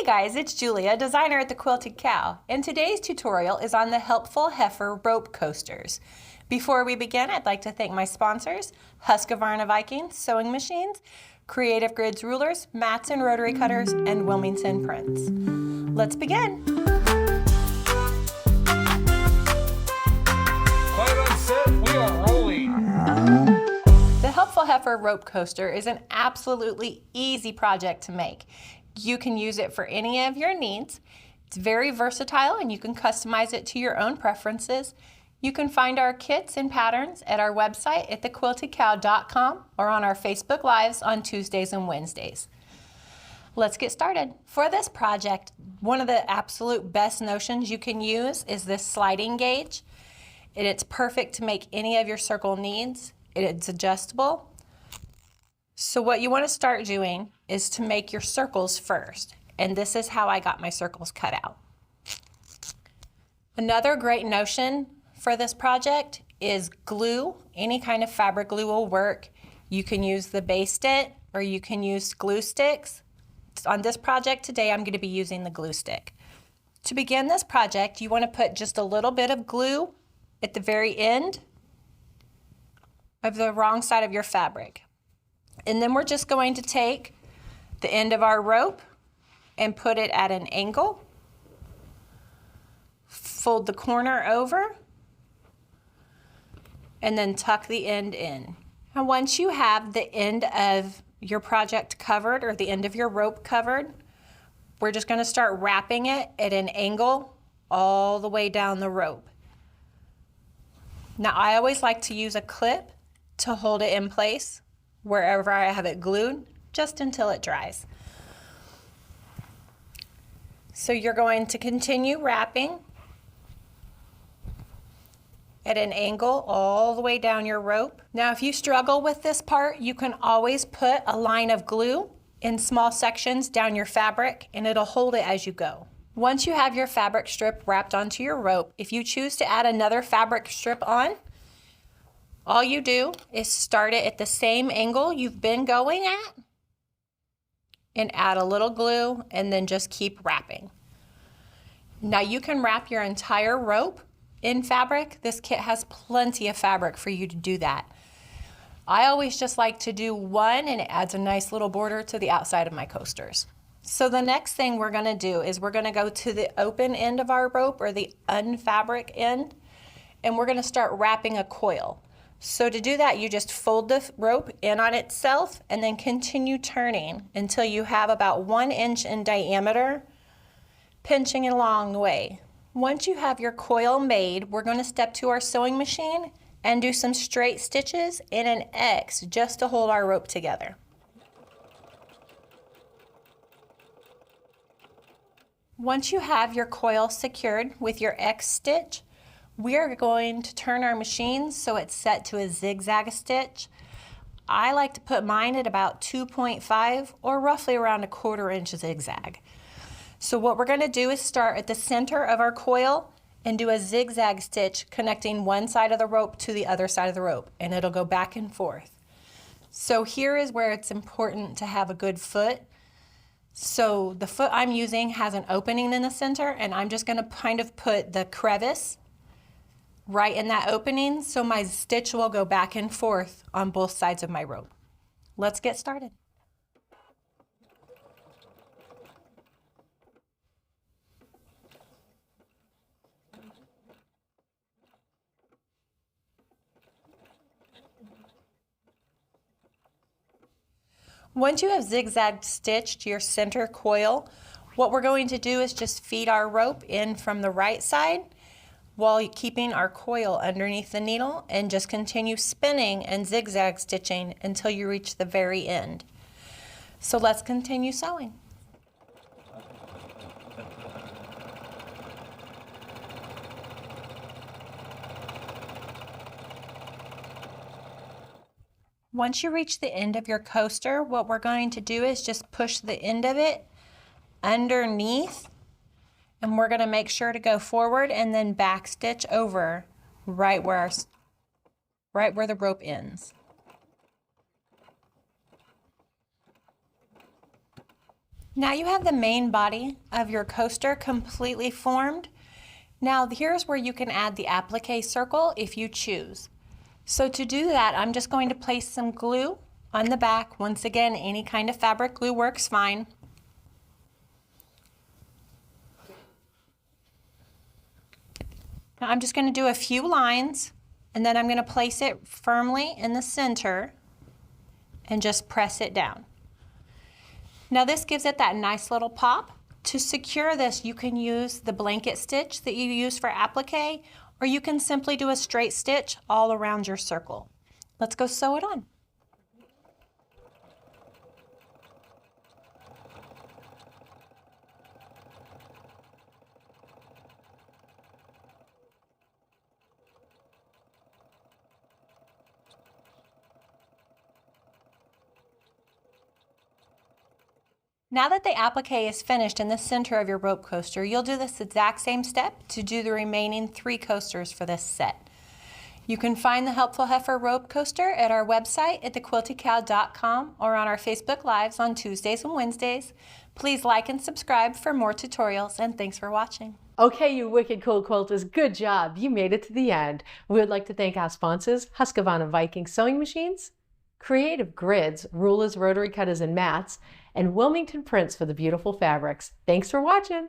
Hey guys, it's Julia, designer at the Quilted Cow, and today's tutorial is on the helpful Heifer rope coasters. Before we begin, I'd like to thank my sponsors, Husqvarna Viking Sewing Machines, Creative Grids Rulers, Mats and Rotary Cutters, and Wilmington Prints. Let's begin. Quiet on set, we are rolling. The helpful Heifer rope coaster is an absolutely easy project to make. You can use it for any of your needs. It's very versatile and you can customize it to your own preferences. You can find our kits and patterns at our website at thequiltedcow.com or on our Facebook Lives on Tuesdays and Wednesdays. Let's get started. For this project, one of the absolute best notions you can use is this sliding gauge. It's perfect to make any of your circle needs. It's adjustable. So what you want to start doing is to make your circles first. And this is how I got my circles cut out. Another great notion for this project is glue. Any kind of fabric glue will work. You can use the Baste It or you can use glue sticks. On this project today, I'm going to be using the glue stick. To begin this project, you want to put just a little bit of glue at the very end of the wrong side of your fabric. And then we're just going to take the end of our rope and put it at an angle. Fold the corner over and then tuck the end in. And once you have the end of your project covered or the end of your rope covered, we're just going to start wrapping it at an angle all the way down the rope. Now I always like to use a clip to hold it in place wherever I have it glued, just until it dries. So you're going to continue wrapping at an angle all the way down your rope. Now if you struggle with this part, you can always put a line of glue in small sections down your fabric and it'll hold it as you go. Once you have your fabric strip wrapped onto your rope, if you choose to add another fabric strip on, all you do is start it at the same angle you've been going at and add a little glue and then just keep wrapping. Now you can wrap your entire rope in fabric. This kit has plenty of fabric for you to do that. I always just like to do one and it adds a nice little border to the outside of my coasters. So the next thing we're going to do is we're going to go to the open end of our rope or the unfabric end and we're going to start wrapping a coil. So to do that, you just fold the rope in on itself and then continue turning until you have about 1 inch in diameter, pinching it along the way. Once you have your coil made, we're going to step to our sewing machine and do some straight stitches in an X just to hold our rope together. Once you have your coil secured with your X stitch, we are going to turn our machine so it's set to a zigzag stitch. I like to put mine at about 2.5 or roughly around 1/4 inch zigzag. So what we're going to do is start at the center of our coil and do a zigzag stitch connecting one side of the rope to the other side of the rope, and it'll go back and forth. So here is where it's important to have a good foot. So the foot I'm using has an opening in the center, and I'm just going to kind of put the crevice right in that opening so my stitch will go back and forth on both sides of my rope. Let's get started. Once you have zigzag stitched your center coil, what we're going to do is just feed our rope in from the right side while keeping our coil underneath the needle and just continue spinning and zigzag stitching until you reach the very end. So let's continue sewing. Once you reach the end of your coaster, what we're going to do is just push the end of it underneath, and we're going to make sure to go forward and then back stitch over right where the rope ends. Now you have the main body of your coaster completely formed. Now here's where you can add the applique circle if you choose. So to do that, I'm just going to place some glue on the back. Once again, any kind of fabric glue works fine. Now I'm just going to do a few lines, and then I'm going to place it firmly in the center and just press it down. Now this gives it that nice little pop. To secure this, you can use the blanket stitch that you use for applique, or you can simply do a straight stitch all around your circle. Let's go sew it on. Now that the applique is finished in the center of your rope coaster, you'll do this exact same step to do the remaining 3 coasters for this set. You can find the Helpful Heifer rope coaster at our website at thequiltycow.com or on our Facebook Lives on Tuesdays and Wednesdays. Please like and subscribe for more tutorials, and thanks for watching. Okay, you wicked cool quilters, good job. You made it to the end. We would like to thank our sponsors, Husqvarna Viking Sewing Machines, Creative Grids, rulers, rotary cutters, and mats, and Wilmington Prints for the beautiful fabrics. Thanks for watching.